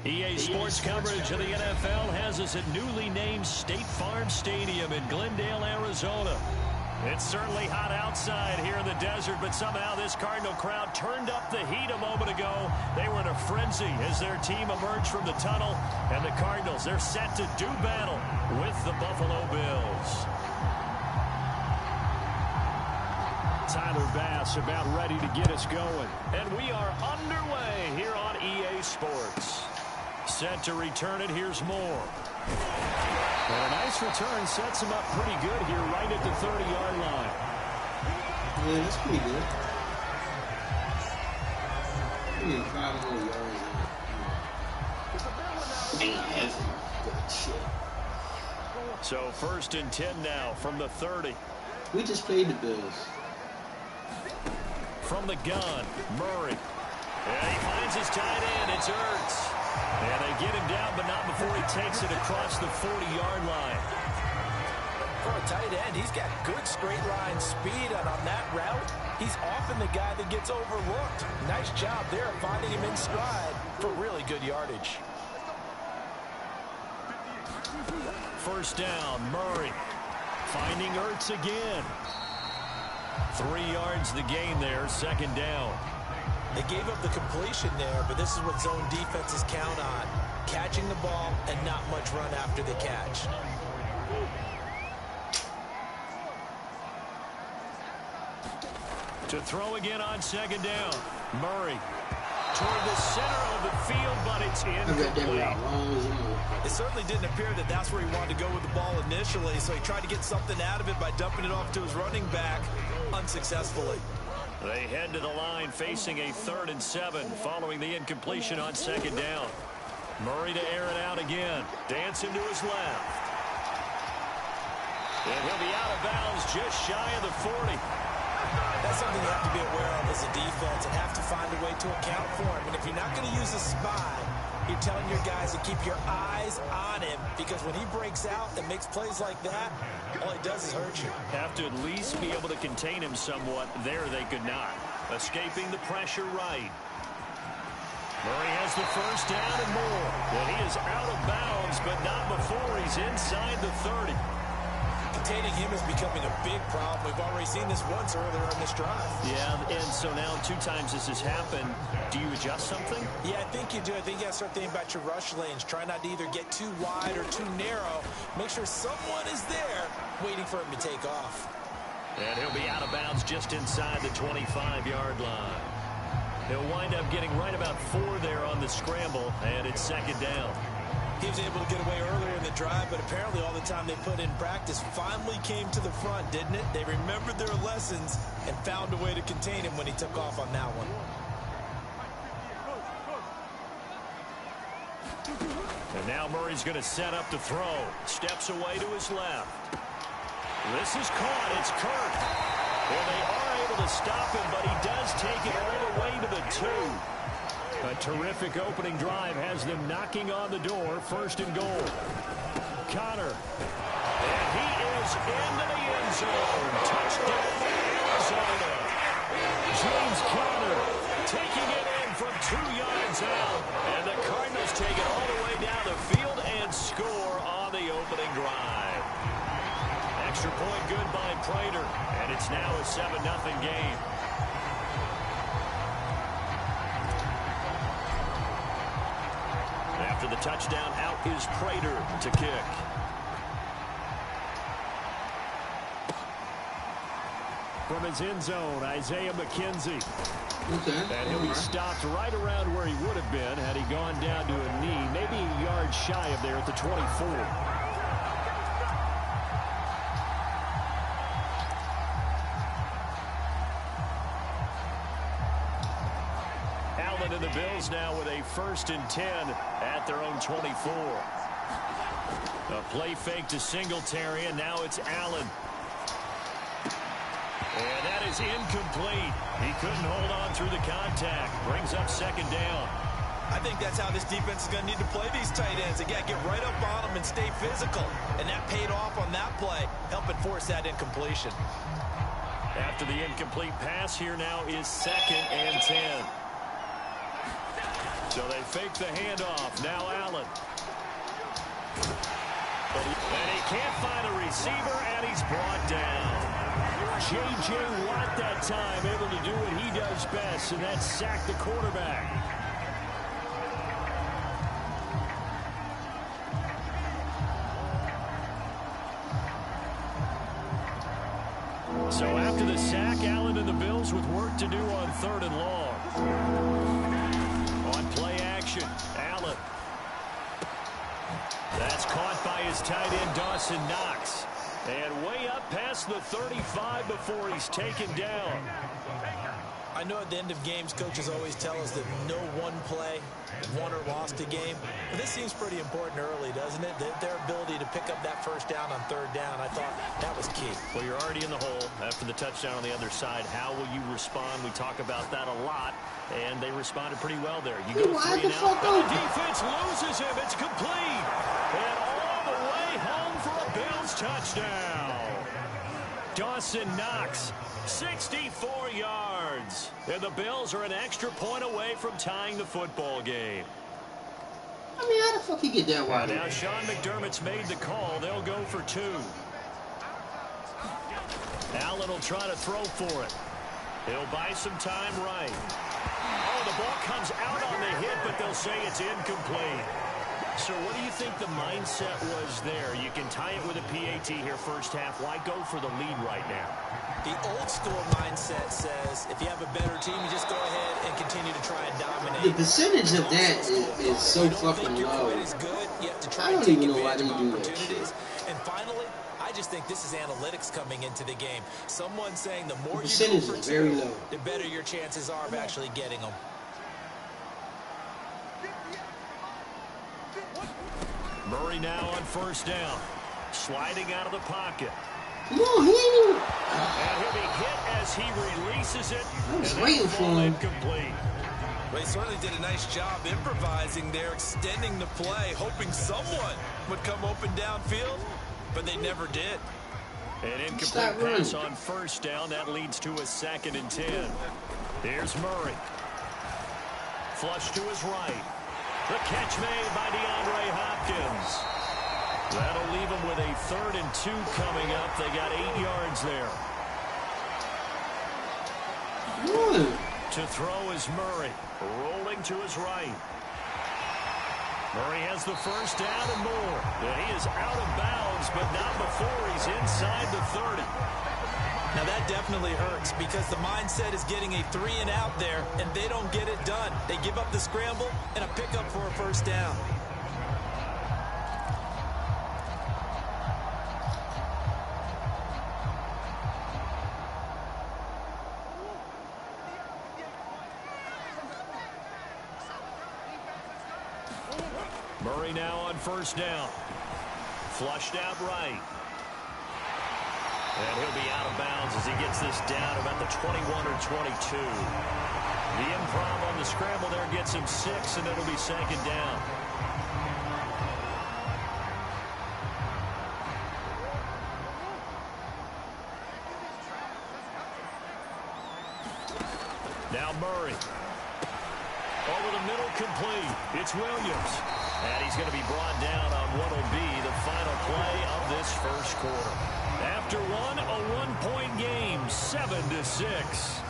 EA Sports coverage of the NFL has us at newly named State Farm Stadium in Glendale, Arizona. It's certainly hot outside here in the desert, but somehow this Cardinal crowd turned up the heat a moment ago. They were in a frenzy as their team emerged from the tunnel, and the Cardinals, they're set to do battle with the Buffalo Bills. Tyler Bass about ready to get us going. And we are underway here on EA Sports. Set to return it, here's Moore. And a nice return sets him up pretty good here right at the 30-yard line. Yeah, that's pretty good. Maybe 5 more yards in it. Ain't heavy, but shit. So 1st and 10 now from the 30. We just played the Bills. From the gun, Murray. And he finds his tight end. It's Ertz. And they get him down, but not before he takes it across the 40-yard line. For a tight end, he's got good straight line speed, and on that route, he's often the guy that gets overlooked. Nice job there of finding him in stride for really good yardage. 1st down, Murray. Finding Ertz again. 3 yards the gain there, 2nd down. They gave up the completion there, but this is what zone defenses count on. Catching the ball and not much run after the catch. To throw again on 2nd down. Murray toward the center of the field, but it's incomplete. It certainly didn't appear that that's where he wanted to go with the ball initially, so he tried to get something out of it by dumping it off to his running back unsuccessfully. They head to the line facing a 3rd and 7 following the incompletion on 2nd down. Murray to air it out again. Dancing to his left. And he'll be out of bounds just shy of the 40. That's something you have to be aware of as a defense and have to find a way to account for him. And if you're not going to use a spy, you're telling your guys to keep your eyes on him, because when he breaks out and makes plays like that, all he does is hurt you. Have to at least be able to contain him somewhat. There they could not. Escaping the pressure right. Murray has the 1st down and more. And he is out of bounds, but not before he's inside the 30. Containing him is becoming a big problem. We've already seen this once earlier in this drive. Yeah, and so now 2 times this has happened. Do you adjust something? Yeah, I think you do. I think you got to start thinking about your rush lanes. Try not to either get too wide or too narrow. Make sure someone is there waiting for him to take off. And he'll be out of bounds just inside the 25-yard line. He'll wind up getting right about 4 there on the scramble, and it's 2nd down. He was able to get away earlier in the drive, but apparently all the time they put in practice finally came to the front, didn't it? They remembered their lessons and found a way to contain him when he took off on that one. And now Murray's going to set up to throw. Steps away to his left. This is caught. It's Kirk. Well, they are able to stop him, but he does take it all the way to the 2. A terrific opening drive has them knocking on the door. 1st and goal. Connor. And he is into the end zone. Touchdown, Arizona. James Conner taking it in from 2 yards out. And the Cardinals take it all the way down the field and score on the opening drive. Extra point good by Prater. And it's now a 7-0 game. After the touchdown, out is Prater to kick. From his end zone, Isaiah McKenzie. Okay. And he'll be stopped right around where he would have been had he gone down to a knee, maybe a yard shy of there at the 24. Allen and the Bills now with a 1st and 10 at their own 24. A play fake to Singletary, and now it's Allen. And that is incomplete. He couldn't hold on through the contact. Brings up 2nd down. I think that's how this defense is going to need to play these tight ends. Again, get right up on them and stay physical. And that paid off on that play, helping force that incompletion. After the incomplete pass, here now is 2nd and 10. So they fake the handoff. Now Allen. And he can't find a receiver, and he's brought down. J.J. Watt that time able to do what he does best, and that's sack the quarterback. So after the sack, Allen and the Bills with work to do on 3rd and long. On play action, Allen. That's caught by his tight end, Dawson Knox. And way up past the 35 before he's taken down. I know at the end of games, coaches always tell us that no one play won or lost a game. But this seems pretty important early, doesn't it? Their ability to pick up that 1st down on 3rd down, I thought that was key. Well, you're already in the hole after the touchdown on the other side. How will you respond? We talk about that a lot, and they responded pretty well there. You go 3 and out, but the defense loses him. It's complete. And all the way home for a Bills touchdown. Dawson Knox, 64 yards. And the Bills are an extra point away from tying the football game. I mean, how the fuck he get that wide? Now Sean McDermott's made the call. They'll go for 2. Allen will try to throw for it. He'll buy some time right. Oh, the ball comes out on the hit, but they'll say it's incomplete. So what do you think the mindset was there? You can tie it with a PAT here 1st half. Why go for the lead right now? The old school mindset says if you have a better team, you just go ahead and continue to try and dominate. The percentage of that is so fucking low. I don't even know why they do that shit. And finally, I just think this is analytics coming into the game. Someone saying the more the you go for is 2, very low. the better your chances are of actually getting them. Murray now on 1st down. Sliding out of the pocket. Come on, he ain't even... And he'll be hit as he releases it. I was waiting for him. Incomplete. Well, he certainly did a nice job improvising there, extending the play, hoping someone would come open downfield, but they never did. An incomplete pass on 1st down. That leads to a 2nd and 10. Here's Murray. Flush to his right. The catch made by DeAndre Hopkins. That'll leave him with a 3rd and 2 coming up. They got 8 yards there. To throw is Murray. Rolling to his right. Murray has the 1st down and more. And he is out of bounds, but not before he's inside the 30. Now that definitely hurts because the mindset is getting a 3 and out there, and they don't get it done. They give up the scramble and a pickup for a 1st down. Murray now on 1st down. Flushed out right. And he'll be out of bounds as he gets this down about the 21 or 22. The improv on the scramble there gets him 6, and it'll be 2nd down. Now Murray. Over the middle, complete. It's Williams. And he's going to be brought down on what will be the final play of this 1st quarter. After one, a 1-point game, 7-6.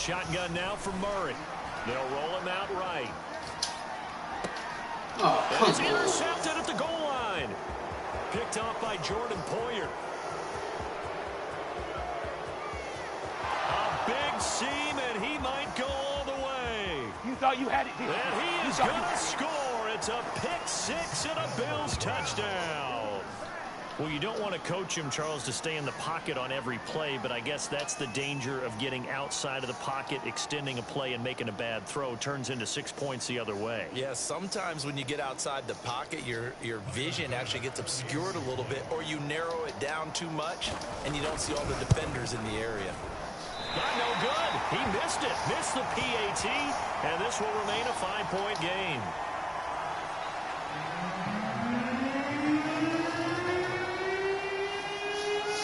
shotgun now for Murray. They'll roll him out right. Oh, and come it's on. intercepted at the goal line. Picked off by Jordan Poyer. A big seam, and he might go all the way. You thought you had it. And he is going to score. It's a pick six and a Bills touchdown. Well, you don't want to coach him, Charles, to stay in the pocket on every play, but I guess that's the danger of getting outside of the pocket, extending a play, and making a bad throw. Turns into 6 points the other way. Yeah, sometimes when you get outside the pocket, your vision actually gets obscured a little bit, or you narrow it down too much, and you don't see all the defenders in the area. Not no good. He missed it. Missed the PAT, and this will remain a 5-point game.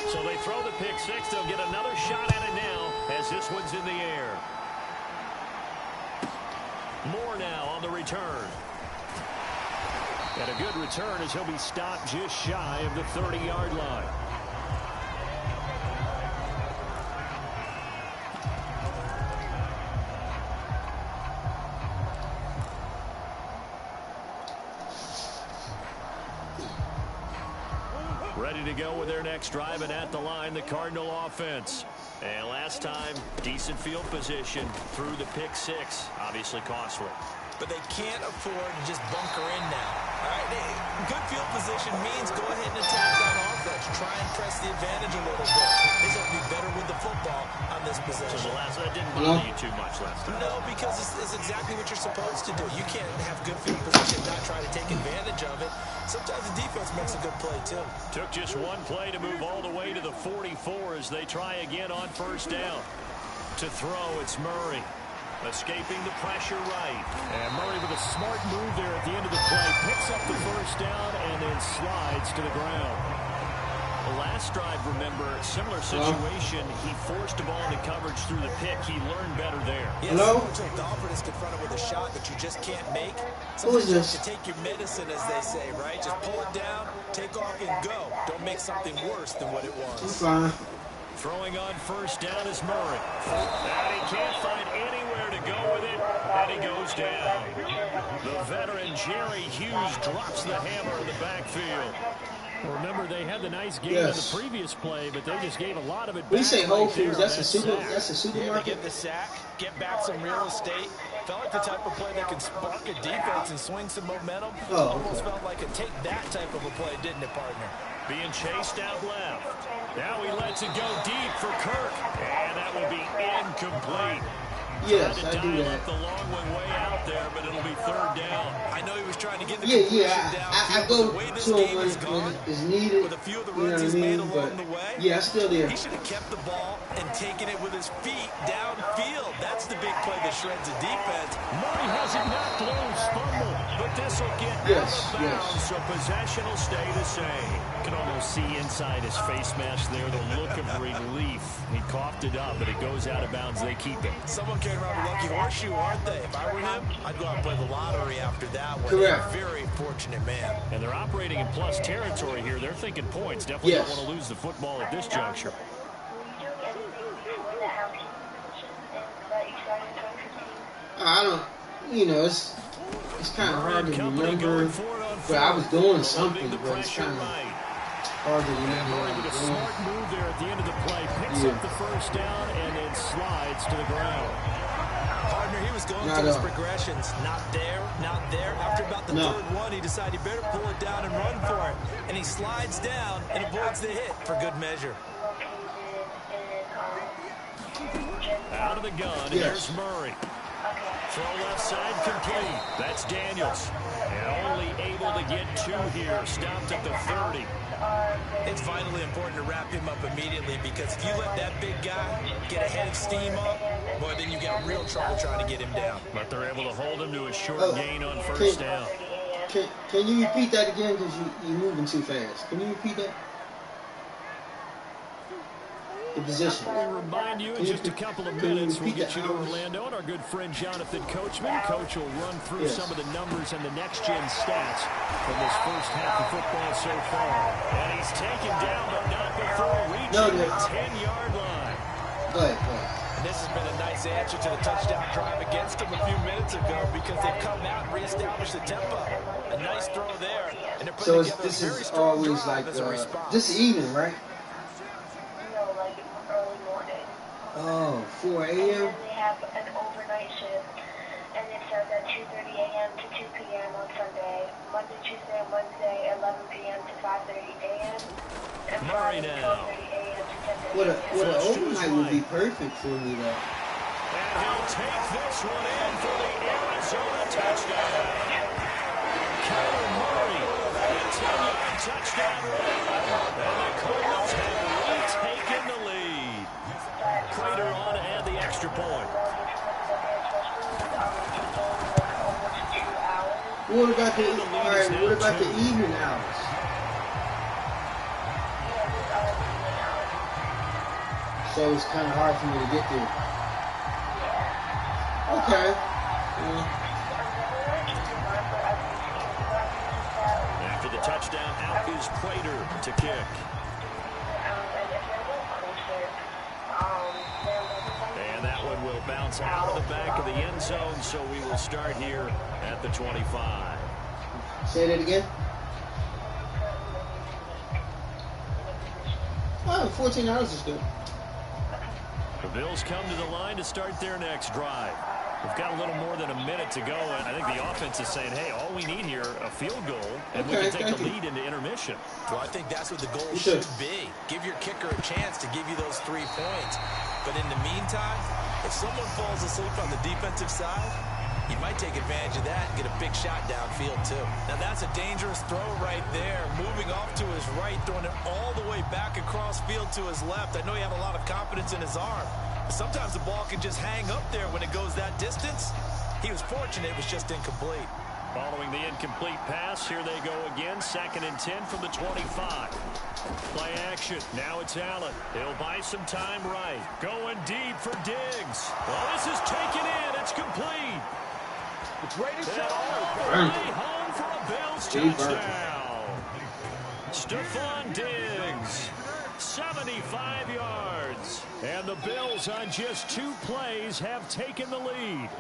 So they throw the pick six. They'll get another shot at it now as this one's in the air. Moore now on the return. And a good return as he'll be stopped just shy of the 30-yard line. Ready to go with their next drive, and at the line, the Cardinal offense. And last time, decent field position through the pick six. Obviously costly. But they can't afford to just bunker in now. All right, good field position means go ahead and attack that offense. Try and press the advantage a little bit. They should be better with the football on this possession. So that didn't bother you too much last time. No, because it's exactly what you're supposed to do. You can't have good field position and not try to take advantage of it. Sometimes the defense makes a good play, too. Took just one play to move all the way to the 44 as they try again on first down. To throw, it's Murray. Escaping the pressure right. And Murray with a smart move there at the end of the play. Picks up the first down and then slides to the ground. The last drive, remember, similar situation. He forced the ball into coverage through the pick. He learned better there. Yes, sometimes the offense is confronted with a shot that you just can't make. Sometimes you have to take your medicine, as they say, right? Just pull it down, take off, and go. Don't make something worse than what it was. Throwing on first down is Murray. And he can't find anywhere to go with it, and he goes down. The veteran Jerry Hughes drops the hammer in the backfield. Remember, they had the nice game in the previous play, but they just gave a lot of it back. We say Whole Foods, that's a supermarket. Yeah, get the sack, get back some real estate. Felt like the type of play that can spark a defense and swing some momentum. Almost felt like a take that type of a play, didn't it, partner? Being chased out left. Now he lets it go deep for Kirk, and that will be incomplete. Yes, I do that. The long one way out there, but it'll be third down. I know he was trying to get the I go to him when it's needed. With a few of the runs he's made along the way. Yeah, I still there. He should have kept the ball and taken it with his feet downfield. That's the big play that shreds the defense. Murray has it knocked loose, fumble, but this will get out of bounds, so possession will stay the same. You can almost see inside his face mask there the look of relief. He coughed it up, but it goes out of bounds. They keep it. Someone came around a lucky horseshoe, aren't they? If I were him, I'd go out and play the lottery after that one. Correct. Very fortunate man. And they're operating in plus territory here. They're thinking points. Definitely don't want to lose the football at this juncture. I don't, it's kind of hard to remember, but I was doing something, but it's kind of hard to remember what I was doing. Smart move there at the end of the play. Picks up the first down and then slides to the ground. Partner, he was going through his progressions. Not there, not there. After about the third one, he decided he better pull it down and run for it. And he slides down and avoids the hit for good measure. Out of the gun, here's Murray. Throw left side complete. That's Daniels. And only able to get two here. Stopped at the 30. It's vitally important to wrap him up immediately because if you let that big guy get a head of steam up, boy, then you get real trouble trying to get him down. But they're able to hold him to a short gain on first down. Can you repeat that again? Because you're moving too fast. Can you repeat that? The position. We remind you in just a couple of minutes, we'll get you to Orlando and our good friend Jonathan Coachman. Coach will run through some of the numbers and the next-gen stats from this first half of football so far. And he's taken down, but not before reaching the 10-yard line. Go ahead. And this this has been a nice answer to the touchdown drive against them a few minutes ago because they've come out and reestablished the tempo. A nice throw there. And they're putting together this a very is strong always drive like as a response. this evening, right? No, like early morning. Oh, 4 a.m. And then they have an overnight shift, and it starts at 2:30 a.m. to 2 p.m. on Sunday. Monday, Tuesday, and Wednesday, 11 p.m. to 5:30 a.m. And Murray Friday, now. 12:30 a.m. to 10:30 What a.m. an overnight would be perfect for me, though. And he'll take this one in for the Arizona touchdown. Kyler Murray, a 10-yard touchdown run. And the Cardinals have retaken the lead. Crater on to add the extra point. What about the evening hours? So it's kind of hard for me to get there. Okay. After the touchdown, out is Crater to kick. And that one will bounce out of the back of the end zone, so we will start here at the 25. Say that again. Oh, 14 hours is good. The Bills come to the line to start their next drive. We've got a little more than a minute to go, and I think the offense is saying, hey, all we need here, a field goal, and we can take the lead into intermission. Well, I think that's what the goal should be. Give your kicker a chance to give you those 3 points. But in the meantime, if someone falls asleep on the defensive side, you might take advantage of that and get a big shot downfield, too. Now, that's a dangerous throw right there. Moving off to his right, throwing it all the way back across field to his left. I know he had a lot of confidence in his arm. But sometimes the ball can just hang up there when it goes that distance. He was fortunate it was just incomplete. Following the incomplete pass, here they go again. 2nd and 10 from the 25. Play action. Now it's Allen. He'll buy some time right. Going deep for Diggs. Well, this is taken in. It's complete. It's ready to Home for a Bills touchdown. Stephon Diggs, 75 yards. And the Bills on just 2 plays have taken the lead.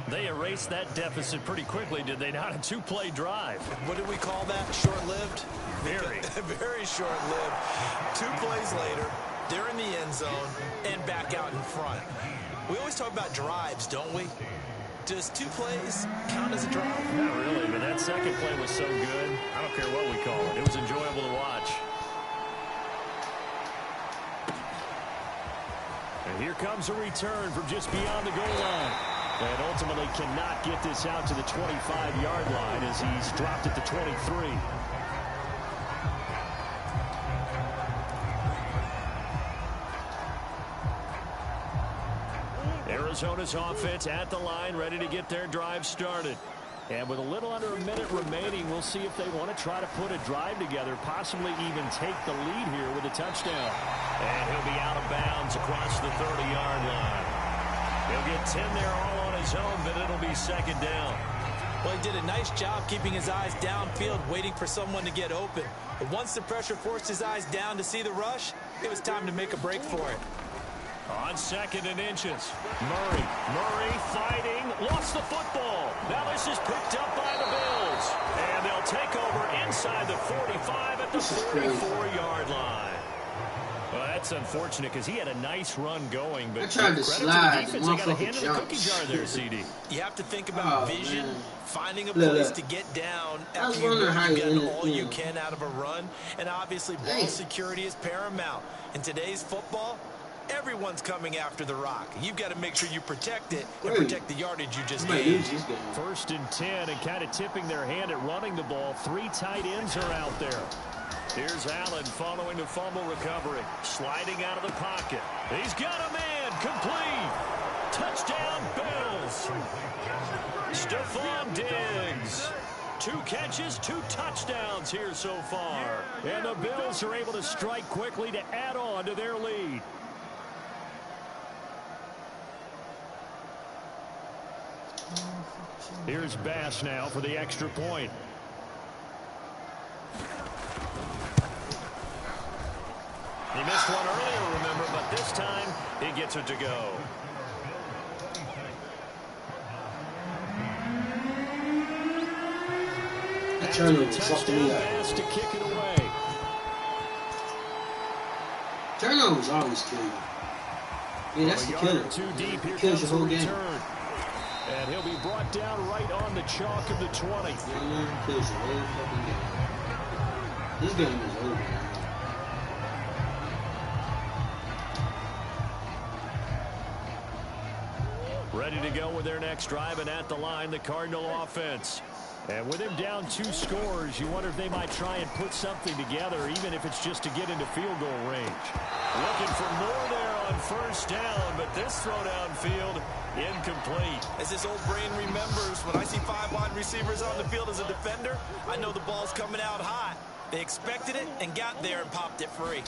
They erased that deficit pretty quickly, did they not? A 2-play drive. What did we call that? Short-lived? Very. Very short-lived. 2 plays later, they're in the end zone and back out in front. We always talk about drives, don't we? Does 2 plays count as a drive? Not really, but that second play was so good. I don't care what we call it. It was enjoyable to watch. And here comes a return from just beyond the goal line. And ultimately cannot get this out to the 25-yard line as he's dropped it to 23. Arizona's offense at the line, ready to get their drive started. And with a little under a minute remaining, we'll see if they want to try to put a drive together, possibly even take the lead here with a touchdown. And he'll be out of bounds across the 30-yard line. He'll get 10 there all on his own, but it'll be 2nd down. Well, he did a nice job keeping his eyes downfield, waiting for someone to get open. But once the pressure forced his eyes down to see the rush, it was time to make a break for it. On 2nd and inches, Murray fighting, lost the football. Now this is picked up by the Bills. And they'll take over inside the 45 at the 44-yard line. Well, that's unfortunate because he had a nice run going, but I tried to slide. They got a hand in the cookie jar there, CD. You have to think about vision, finding a place to get down after you know you've gotten all you can out of a run, and obviously ball security is paramount. In today's football, everyone's coming after the rock. You've got to make sure you protect it and protect the yardage you just gained. 1st and 10, and kind of tipping their hand at running the ball. 3 tight ends are out there. Here's Allen following the fumble recovery. Sliding out of the pocket. He's got a man. Complete. Touchdown, Bills. Stephon Diggs. 2 catches, 2 touchdowns here so far. And the Bills are able to strike quickly to add on to their lead. Here's Bass now for the extra point. He missed one earlier, remember, but this gets it to go. That turnover fucked me up. To kick it away. Turnovers always kill you. Yeah, that's the killer. Too deep. Here Kills comes your whole the game. return. And he'll be brought down right on the chalk of the 20. Yeah, kills your whole fucking game. This game is over, man. Ready to go with their next drive, and at the line, the Cardinal offense. And with him down 2 scores, you wonder if they might try and put something together, even if it's just to get into field goal range. Looking for more there on first down, but this throw downfield, incomplete. As his old brain remembers, when I see 5 wide receivers on the field as a defender, I know the ball's coming out hot. They expected it and got there and popped it free.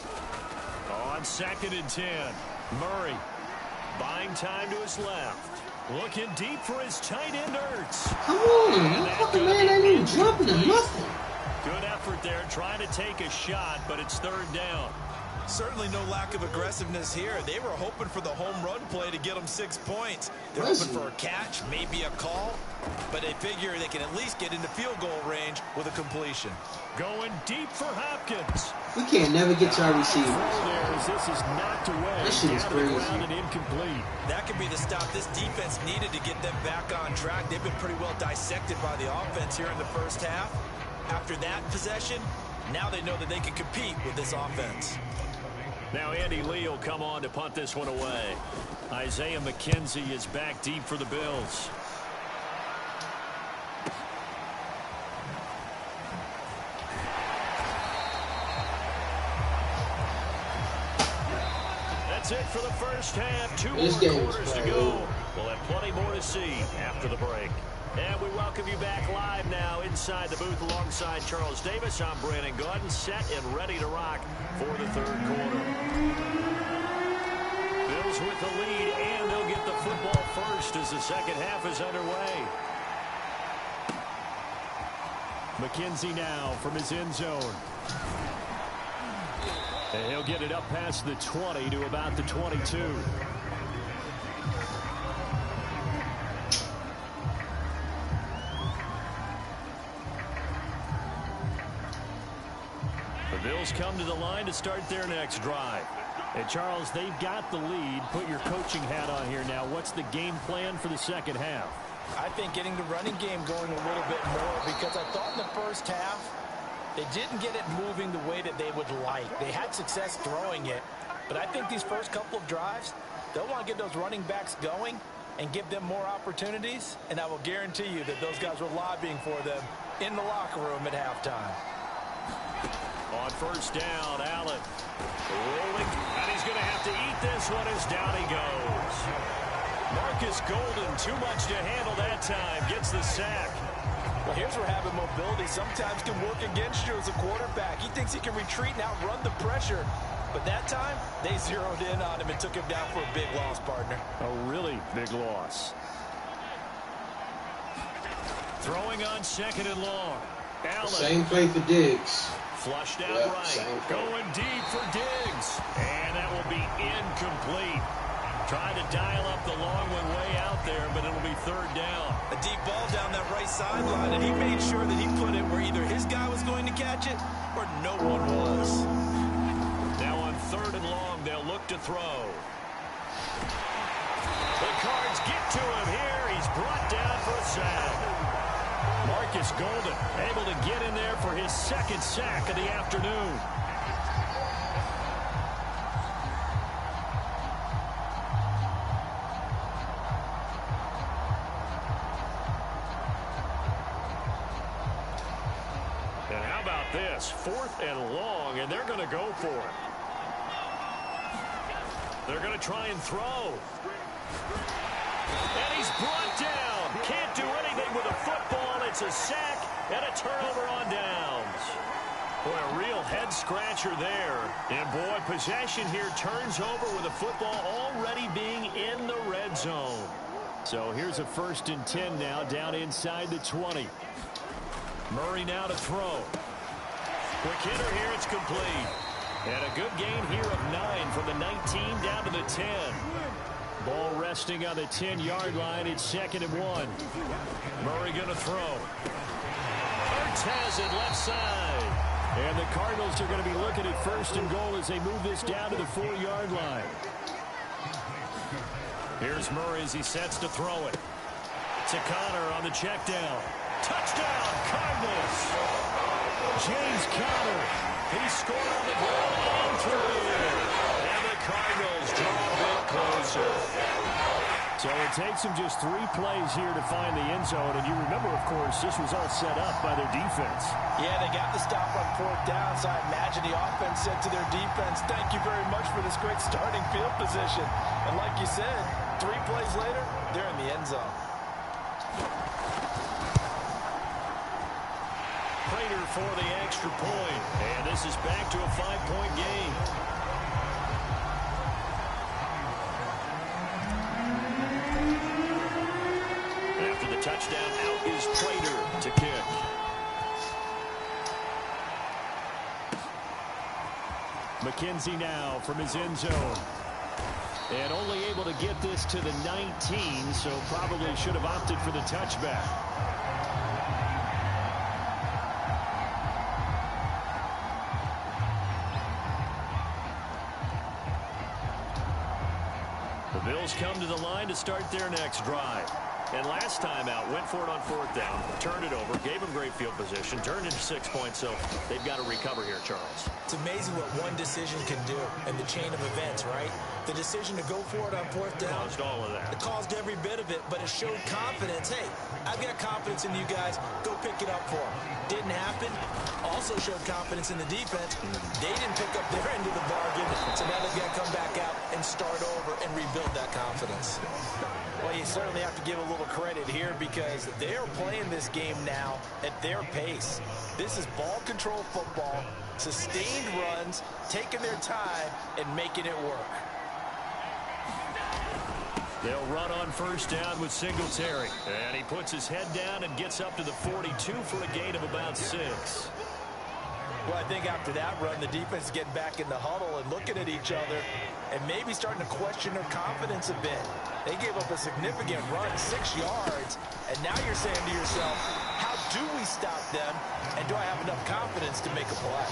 On 2nd and 10, Murray buying time to his left. Looking deep for his tight end, Ertz. Come on, that fucking man ain't even jumping or nothing. Good effort there, trying to take a shot, but it's 3rd down. Certainly no lack of aggressiveness here. They were hoping for the home run play to get them 6 points. They're hoping for a catch, maybe a call, but they figure they can at least get into field goal range with a completion. Going deep for Hopkins. We can't never get to our receivers. This is knocked away. That shit is crazy. And incomplete. That could be the stop this defense needed to get them back on track. They've been pretty well dissected by the offense here in the first half. After that possession, now they know that they can compete with this offense. Now Andy Lee will come on to punt this one away. Isaiah McKenzie is back deep for the Bills. That's it for the first half. 2 more quarters to go. We'll have plenty more to see after the break. And we welcome you back live now inside the booth alongside Charles Davis. I'm Brandon Gordon, set and ready to rock for the 3rd quarter. Bills with the lead, and they'll get the football first as the second half is underway. McKenzie now from his end zone. And he'll get it up past the 20 to about the 22. The Bills come to the line to start their next drive. And Charles, they've got the lead. Put your coaching hat on here now. What's the game plan for the second half? I think getting the running game going a little bit more, because I thought in the first half they didn't get it moving the way that they would like. They had success throwing it, but I think these first couple of drives, they'll want to get those running backs going and give them more opportunities, and I will guarantee you that those guys were lobbying for them in the locker room at halftime. On first down, Allen rolling, and he's going to have to eat this one as down he goes. Marcus Golden, too much to handle that time, gets the sack. Well, here's where having mobility sometimes can work against you as a quarterback. He thinks he can retreat and outrun the pressure. But that time, they zeroed in on him and took him down for a big loss, partner. A really big loss. Throwing on 2nd and long. Allen. Same play for Diggs. Flushed out right. Going deep for Diggs. And that will be incomplete. Trying to dial up the long one way out there, but it'll be 3rd down. A deep ball down that right sideline, and he made sure that he put it where either his guy was going to catch it or no one was. Now on 3rd and long, they'll look to throw. The Cards get to him here. He's brought down for a sack. Marcus Golden able to get in there for his 2nd sack of the afternoon. And how about this? 4th and long, and they're going to go for it. They're going to try and throw. And he's brought down. Can't do anything with a football. It's a sack and a turnover on downs. Boy, a real head-scratcher there. And, boy, possession here turns over with the football already being in the red zone. So here's a 1st and 10 now down inside the 20. Murray now to throw. Quick hitter here. It's complete. And a good gain here of 9 from the 19 down to the 10. Ball resting on the 10-yard line. It's 2nd and 1. Murray going to throw. Hurts has it left side. And the Cardinals are going to be looking at 1st and goal as they move this down to the 4-yard line. Here's Murray as he sets to throw it. To Connor on the check down. Touchdown, Cardinals. James Conner. He scored on the ground and through. And the Cardinals draw a bit closer. So it takes them just 3 plays here to find the end zone. And you remember, of course, this was all set up by their defense. Yeah, they got the stop on 4th down, so I imagine the offense said to their defense, thank you very much for this great starting field position. And like you said, 3 plays later, they're in the end zone. Prater for the extra point. And this is back to a 5-point game. After the touchdown, out is Prater to kick. McKenzie now from his end zone. And only able to get this to the 19, so probably should have opted for the touchback. The Bills come to the line to start their next drive. And last time out, went for it on 4th down, turned it over, gave them great field position, turned into 6 points, so they've got to recover here, Charles. It's amazing what one decision can do in the chain of events, right? The decision to go for it on 4th down. Caused all of that. It caused every bit of it, but it showed confidence. Hey, I've got confidence in you guys. Go pick it up for them. Didn't happen. Also showed confidence in the defense. They didn't pick up their end of the bargain, so now they've got to come back out and start over and rebuild that confidence. Well, you certainly have to give a little credit here because they are playing this game now at their pace. This is ball control football, sustained runs, taking their time, and making it work. They'll run on 1st down with Singletary. And he puts his head down and gets up to the 42 for a gain of about 6. Well, I think after that run, the defense is getting back in the huddle and looking at each other and maybe starting to question their confidence a bit. They gave up a significant run, 6 yards, and now you're saying to yourself, how do we stop them, and do I have enough confidence to make a play?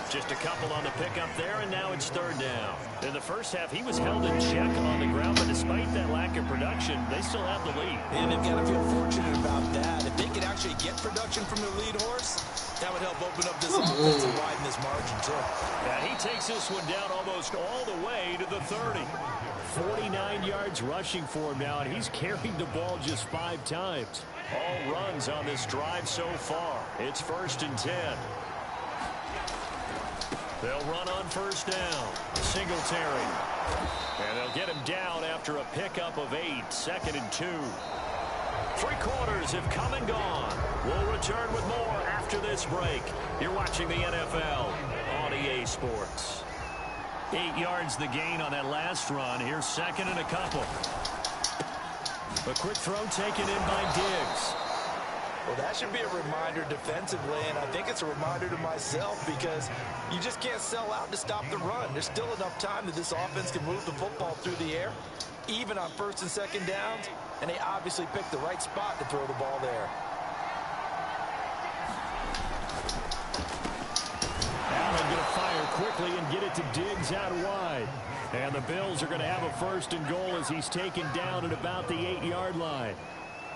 Just a couple on the pickup there, and now it's 3rd down. In the first half, he was held in check on the ground, but despite that lack of production, they still have the lead. And they've got to feel fortunate about that. If they could actually get production from their lead horse, that would help open up this offense and widen this margin, too. And he takes this one down almost all the way to the 30. 49 yards rushing for him now, and he's carried the ball just 5 times. All runs on this drive so far. It's 1st and 10. They'll run on 1st down. Singletary. And they'll get him down after a pickup of 8. 2nd and 2. 3 quarters have come and gone. We'll return with more after this break. You're watching the NFL on EA Sports. 8 yards the gain on that last run. Here's 2nd and a couple. A quick throw taken in by Diggs. Well, that should be a reminder defensively, and I think it's a reminder to myself because you just can't sell out to stop the run. There's still enough time that this offense can move the football through the air, even on 1st and 2nd downs, and they obviously picked the right spot to throw the ball there. Allen going to fire quickly and get it to Diggs out wide. And the Bills are going to have a 1st and goal as he's taken down at about the 8-yard line.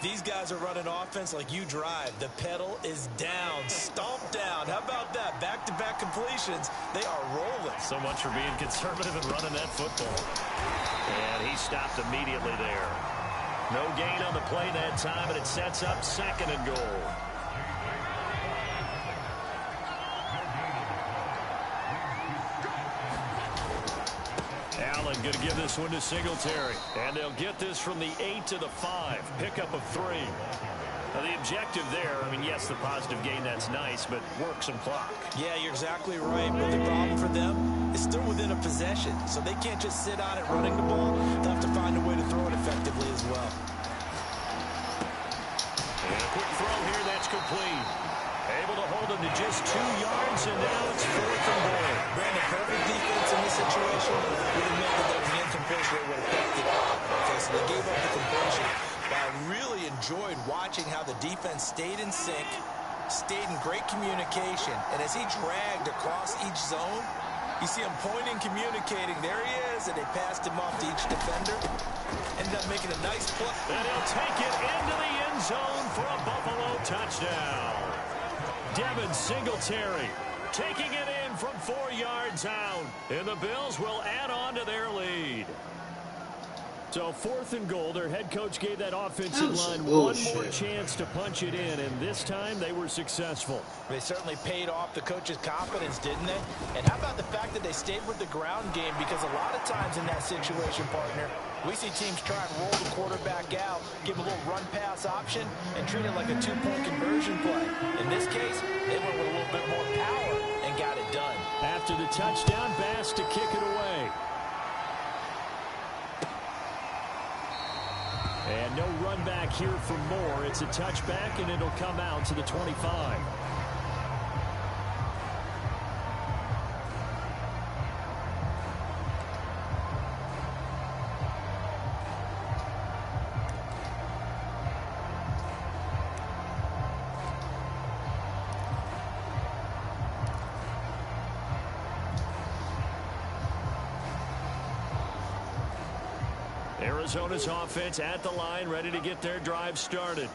These guys are running offense like you drive. The pedal is down, stomped down. How about that? Back-to-back completions. They are rolling. So much for being conservative and running that football. And he stopped immediately there. No gain on the play that time, and it sets up 2nd and goal. Allen going to give this one to Singletary. And they'll get this from the 8 to the 5. Pickup of 3. Now the objective there, I mean, yes, the positive gain, that's nice, but work some clock. Yeah, you're exactly right. But the problem for them is still within a possession. So they can't just sit on it running the ball. They'll have to find a way to throw it effectively as well. And a quick throw here, that's complete. Able to hold him to just 2 yards, and now it's 4th and goal. Brandon, perfect situation would have meant that there was an incompletion that would have picked it up. Okay, so they gave up the completion. But I really enjoyed watching how the defense stayed in sync, stayed in great communication, and as he dragged across each zone, you see him pointing, communicating. There he is, and they passed him off to each defender. Ended up making a nice play. And he'll take it into the end zone for a Buffalo touchdown. Devin Singletary taking it in from 4 yards out. And the Bills will add on to their lead. So 4th and goal, their head coach gave that offensive line one more chance to punch it in, and this time they were successful. They certainly paid off the coach's confidence, didn't they? And how about the fact that they stayed with the ground game? Because a lot of times in that situation, partner, we see teams try and roll the quarterback out, give a little run-pass option, and treat it like a 2-point conversion play. In this case, they went with a little bit more power and got it done. After the touchdown, Bass to kick it away. And no run back here for more. It's a touchback, and it'll come out to the 25. Arizona's offense at the line, ready to get their drive started.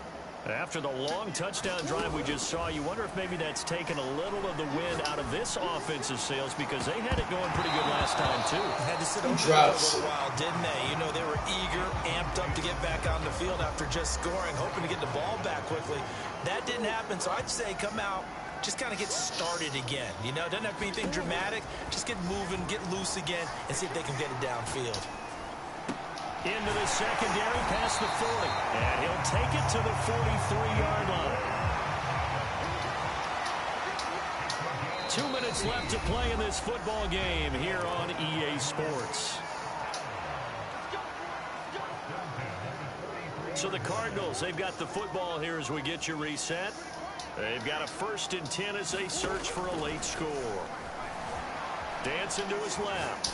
After the long touchdown drive we just saw, you wonder if maybe that's taken a little of the wind out of this offensive sails, because they had it going pretty good last time, too. Had to sit over for a little while, didn't they? You know, they were eager, amped up to get back on the field after just scoring, hoping to get the ball back quickly. That didn't happen, so I'd say come out, just kind of get started again. You know, doesn't have to be anything dramatic. Just get moving, get loose again, and see if they can get it downfield. Into the secondary, past the 40. And he'll take it to the 43-yard line. 2 minutes left to play in this football game here on EA Sports. So the Cardinals, they've got the football here as we get you reset. They've got a 1st and 10 as they search for a late score. Dancing to his left.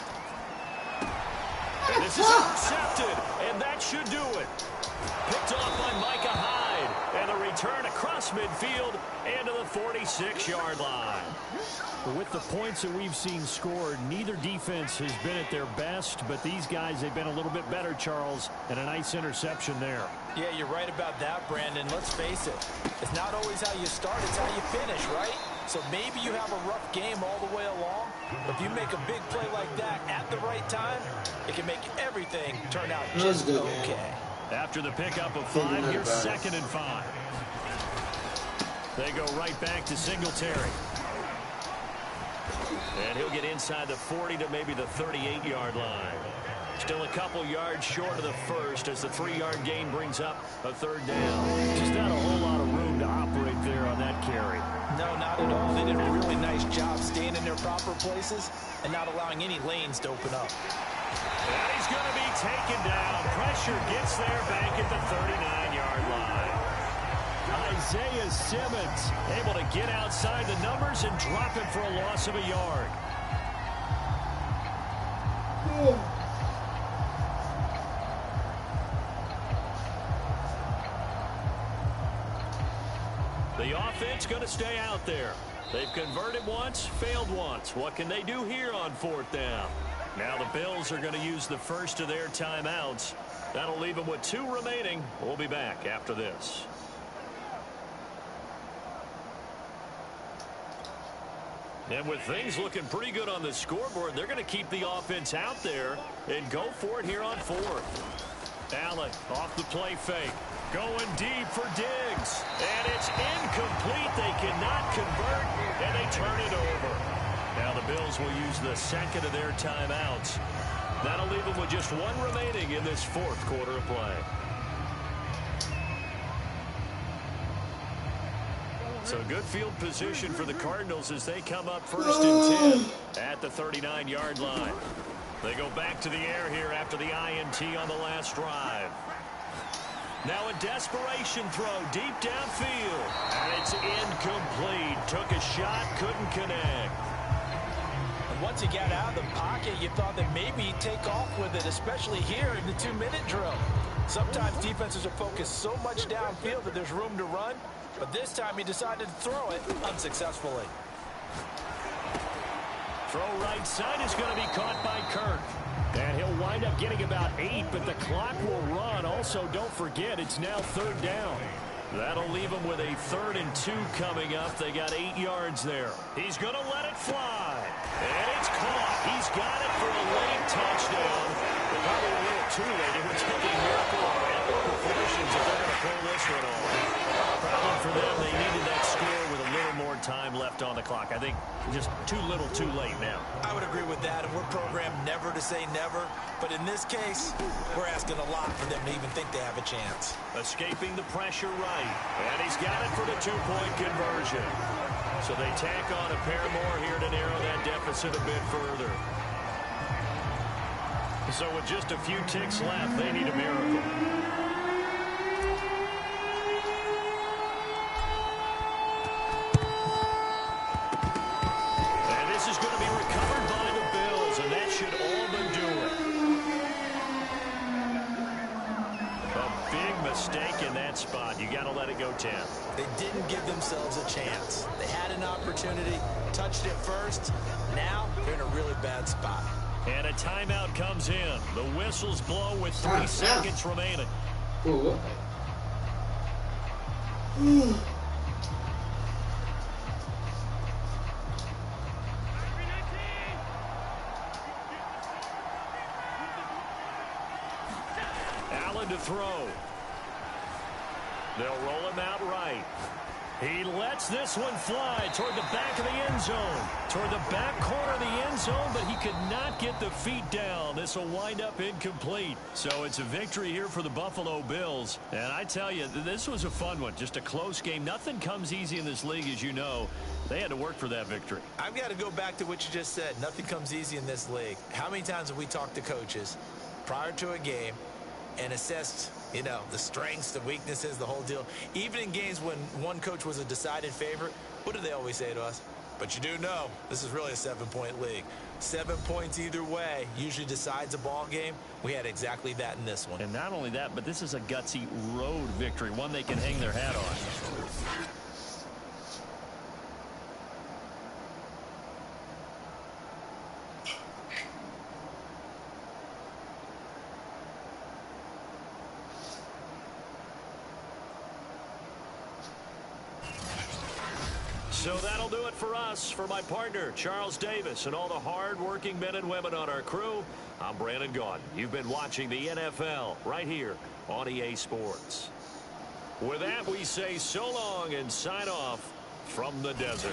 And this is intercepted, and that should do it. Picked off by Micah Hyde, and a return across midfield and to the 46-yard line. With the points that we've seen scored, neither defense has been at their best, but these guys, they've been a little bit better, Charles, and a nice interception there. Yeah, you're right about that, Brandon. Let's face it. It's not always how you start, it's how you finish, right? So maybe you have a rough game all the way along, but if you make a big play like that at the right time, it can make everything turn out just okay. After the pickup of 5, here's 2nd and 5. They go right back to Singletary. And he'll get inside the 40 to maybe the 38-yard line. Still a couple yards short of the first as the 3-yard gain brings up a 3rd down. Just not a whole lot of room to operate there on that carry. No, not at all. They did a really nice job staying in their proper places and not allowing any lanes to open up. And he's going to be taken down. Pressure gets there back at the 39-yard line. Isaiah Simmons able to get outside the numbers and drop him for a loss of a yard. The offense going to stay out there. They've converted once, failed once. What can they do here on 4th down? Now the Bills are going to use the first of their timeouts. That'll leave them with 2 remaining. We'll be back after this. And with things looking pretty good on the scoreboard, they're going to keep the offense out there and go for it here on 4th. Allen off the play fake. Going deep for Diggs. And it's incomplete. They cannot convert, and they turn it over. Now the Bills will use the 2nd of their timeouts. That'll leave them with just 1 remaining in this 4th quarter of play. So good field position for the Cardinals as they come up 1st and 10 at the 39-yard line. They go back to the air here after the INT on the last drive. Now a desperation throw deep downfield. And it's incomplete. Took a shot, couldn't connect. once he got out of the pocket, you thought that maybe he'd take off with it, especially here in the 2-minute drill. Sometimes defenses are focused so much downfield that there's room to run, but this time he decided to throw it unsuccessfully. Throw right side is going to be caught by Kirk. And he'll wind up getting about 8, but the clock will run. Also, don't forget, it's now 3rd down. That'll leave them with a 3rd and 2 coming up. They got 8 yards there. He's going to let it fly. And it's caught. He's got it for a late touchdown. But probably a little too late. It would take a miracle of epic proportions if they're going to pull this one off. Problem for them, they needed that score with a little more time left on the clock. I think just too little too late now. I would agree with that, and we're programmed never to say never. But in this case, we're asking a lot for them to even think they have a chance. Escaping the pressure right. And he's got it for the 2-point conversion. So they tack on a pair more here to narrow that deficit a bit further. So with just a few ticks left, they need a miracle. Mistake in that spot. You got to let it go 10. They didn't give themselves a chance. They had an opportunity, touched it first. Now they're in a really bad spot. And a timeout comes in. The whistles blow with 3 seconds remaining. Ooh. Allen to throw. They'll roll him out right. He lets this one fly toward the back of the end zone. Toward the back corner of the end zone, but he could not get the feet down. This will wind up incomplete. So it's a victory here for the Buffalo Bills. And I tell you, this was a fun one. Just a close game. Nothing comes easy in this league, as you know. They had to work for that victory. I've got to go back to what you just said. Nothing comes easy in this league. How many times have we talked to coaches prior to a game and assessed, you know, the strengths, the weaknesses, the whole deal? Even in games when one coach was a decided favorite, what do they always say to us? But you do know this is really a 7-point league. 7 points either way usually decides a ball game. We had exactly that in this one. And not only that, but this is a gutsy road victory, one they can hang their hat on. So that'll do it for us. For my partner, Charles Davis, and all the hard-working men and women on our crew, I'm Brandon Gaudin. You've been watching the NFL right here on EA Sports. With that, we say so long and sign off from the desert.